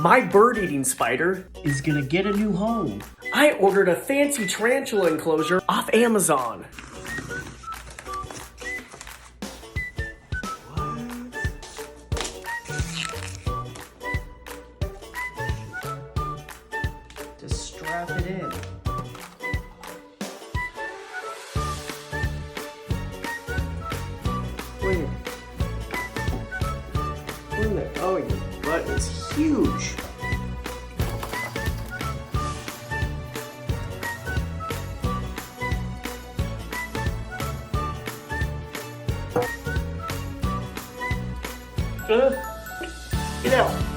My bird-eating spider is gonna get a new home. I ordered a fancy tarantula enclosure off Amazon. Just strap it in. Wait. Oh, your butt is huge. Get out.